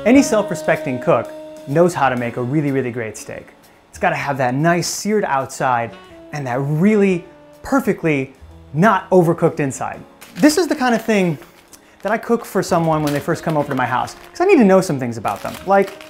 Any self-respecting cook knows how to make a really, really great steak. It's got to have that nice seared outside and that really perfectly not overcooked inside. This is the kind of thing that I cook for someone when they first come over to my house, because I need to know some things about them. Like,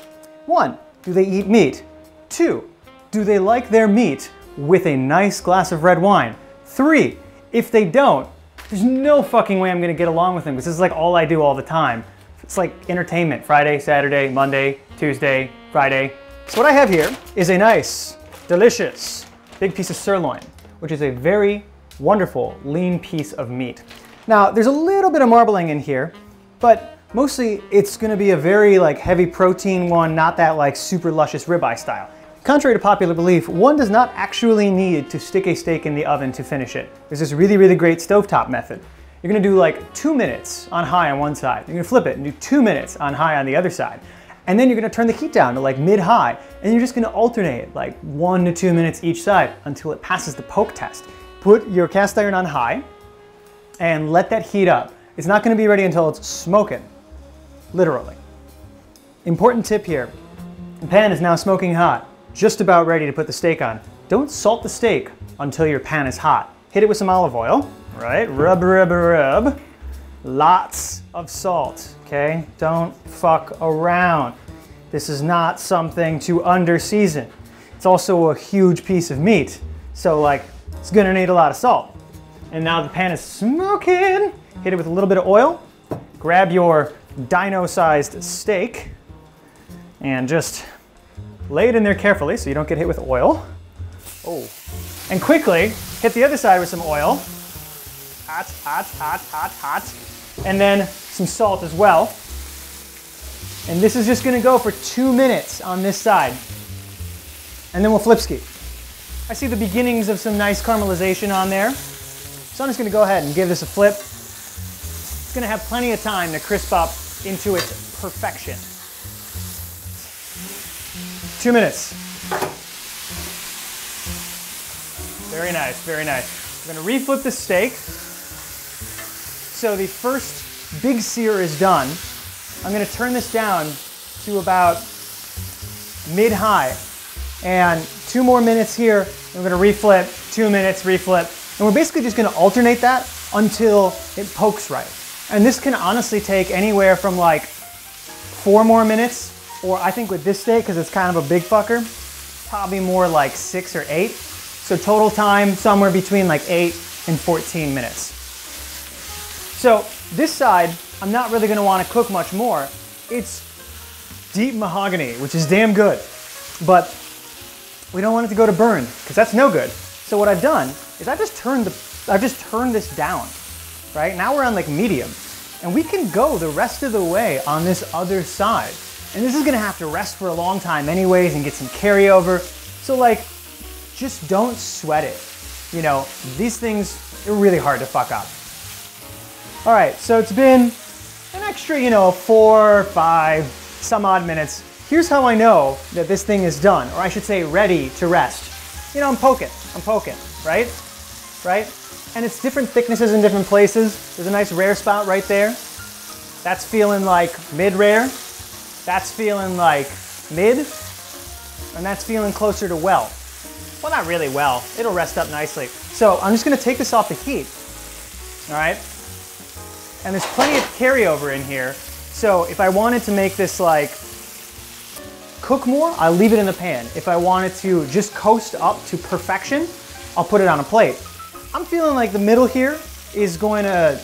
1, do they eat meat? 2, do they like their meat with a nice glass of red wine? 3, if they don't, there's no fucking way I'm gonna get along with them, because this is like all I do all the time. It's like entertainment, Friday, Saturday, Monday, Tuesday, Friday. So what I have here is a nice, delicious, big piece of sirloin, which is a very wonderful, lean piece of meat. Now, there's a little bit of marbling in here, but mostly it's gonna be a very like heavy protein one, not that like super luscious ribeye style. Contrary to popular belief, one does not actually need to stick a steak in the oven to finish it. There's this really, really great stovetop method. You're gonna do like 2 minutes on high on one side. You're gonna flip it and do 2 minutes on high on the other side. And then you're gonna turn the heat down to like mid-high, and you're just gonna alternate like 1 to 2 minutes each side until it passes the poke test. Put your cast iron on high and let that heat up. It's not gonna be ready until it's smoking, literally. Important tip here, the pan is now smoking hot, just about ready to put the steak on. Don't salt the steak until your pan is hot. Hit it with some olive oil, right? Rub, rub, rub. Lots of salt, okay? Don't fuck around. This is not something to under-season. It's also a huge piece of meat, so like, it's gonna need a lot of salt. And now the pan is smoking. Hit it with a little bit of oil. Grab your dino-sized steak and just lay it in there carefully so you don't get hit with oil. Oh. And quickly hit the other side with some oil. Hot, hot, hot, hot, hot. And then some salt as well. And this is just gonna go for 2 minutes on this side. And then we'll flip ski. I see the beginnings of some nice caramelization on there. So I'm just gonna go ahead and give this a flip. It's gonna have plenty of time to crisp up into its perfection. 2 minutes. Very nice, very nice. I'm gonna reflip the steak. So the first big sear is done. I'm gonna turn this down to about mid-high. And 2 more minutes here. I'm gonna reflip, 2 minutes, reflip. And we're basically just gonna alternate that until it pokes right. And this can honestly take anywhere from like 4 more minutes, or I think with this steak, because it's kind of a big fucker, probably more like 6 or 8. So total time, somewhere between like 8 and 14 minutes. So this side, I'm not really gonna wanna cook much more. It's deep mahogany, which is damn good. But we don't want it to go to burn, because that's no good. So what I've done is I've just turned this down, right? Now we're on like medium, and we can go the rest of the way on this other side. And this is gonna have to rest for a long time anyways and get some carryover. So like, just don't sweat it. You know, these things, they're really hard to fuck up. All right, so it's been an extra, 4, 5, some odd minutes. Here's how I know that this thing is done, or I should say ready to rest. I'm poking, right? Right? And it's different thicknesses in different places. There's a nice rare spot right there. That's feeling like mid-rare. That's feeling like mid. And that's feeling closer to well. Well, not really well. It'll rest up nicely. So I'm just gonna take this off the heat, all right? And there's plenty of carryover in here. So if I wanted to make this like cook more, I'll leave it in the pan. If I wanted to just coast up to perfection, I'll put it on a plate. I'm feeling like the middle here is going to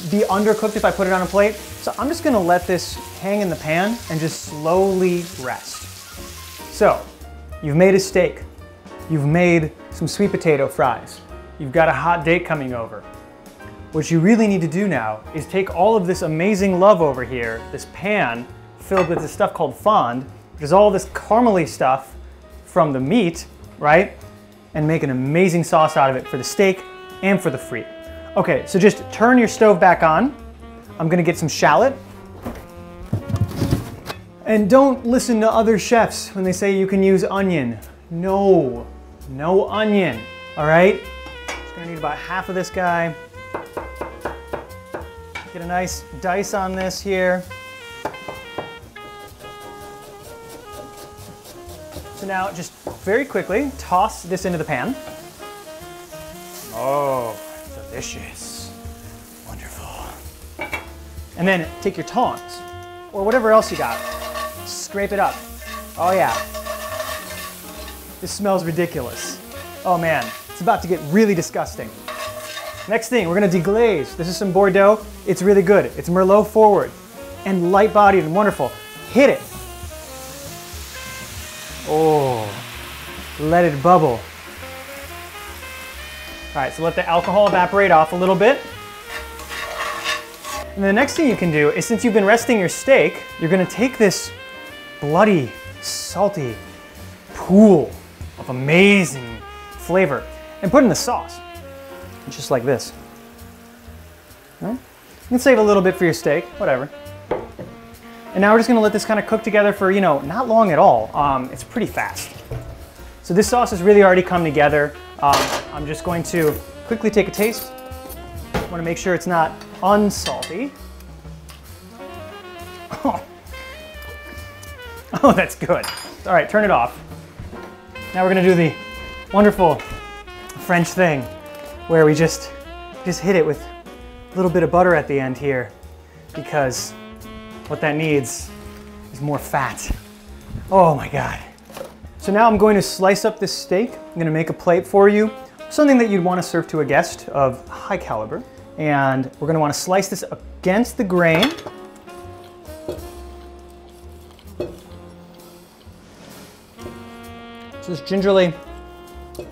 be undercooked if I put it on a plate. So I'm just gonna let this hang in the pan and just slowly rest. So you've made a steak. You've made some sweet potato fries. You've got a hot date coming over. What you really need to do now is take all of this amazing love over here, this pan filled with this stuff called fond, which is all this caramely stuff from the meat, right? And make an amazing sauce out of it for the steak and for the frite. Okay, so just turn your stove back on. I'm gonna get some shallot. And don't listen to other chefs when they say you can use onion. No, no onion, all right? Just gonna need about half of this guy. Get a nice dice on this here. So now just very quickly toss this into the pan. Oh, delicious. Wonderful. And then take your tongs or whatever else you got. Scrape it up. Oh yeah. This smells ridiculous. Oh man, it's about to get really disgusting. Next thing, we're gonna deglaze. This is some Bordeaux. It's really good. It's Merlot forward and light-bodied and wonderful. Hit it. Oh, let it bubble. All right, so let the alcohol evaporate off a little bit. And the next thing you can do is, since you've been resting your steak, you're gonna take this bloody, salty pool of amazing flavor and put it in the sauce, just like this. Right? You can save a little bit for your steak, whatever. And now we're just gonna let this kind of cook together for, not long at all. It's pretty fast. So this sauce has really already come together. I'm just going to quickly take a taste. I wanna make sure it's not unsalty. Oh, that's good. All right, turn it off. Now we're gonna do the wonderful French thing where we just hit it with a little bit of butter at the end here, because what that needs is more fat. Oh my God. So now I'm going to slice up this steak. I'm gonna make a plate for you, something that you'd wanna serve to a guest of high caliber. And we're gonna wanna slice this against the grain. So just gingerly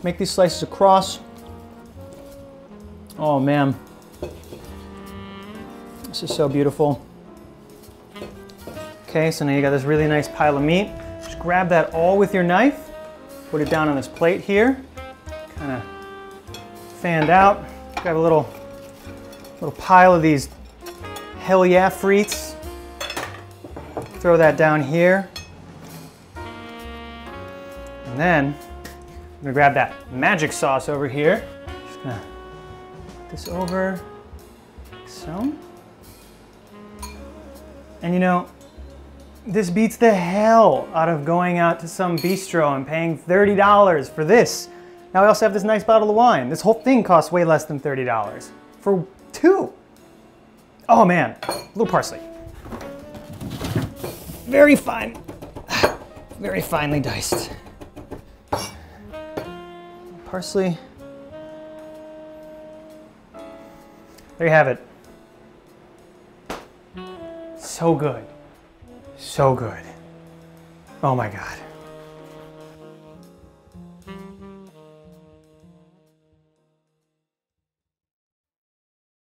make these slices across. Oh man, this is so beautiful. Okay, so now you got this really nice pile of meat. Just grab that all with your knife, put it down on this plate here, kind of fanned out. Grab a little pile of these hell yeah frites. Throw that down here. And then I'm gonna grab that magic sauce over here. Just gonna put this over, like so. And this beats the hell out of going out to some bistro and paying $30 for this. Now I also have this nice bottle of wine. This whole thing costs way less than $30 for two. Oh man, a little parsley. Very fine, very finely diced. Parsley. There you have it. So good. So good. Oh my God.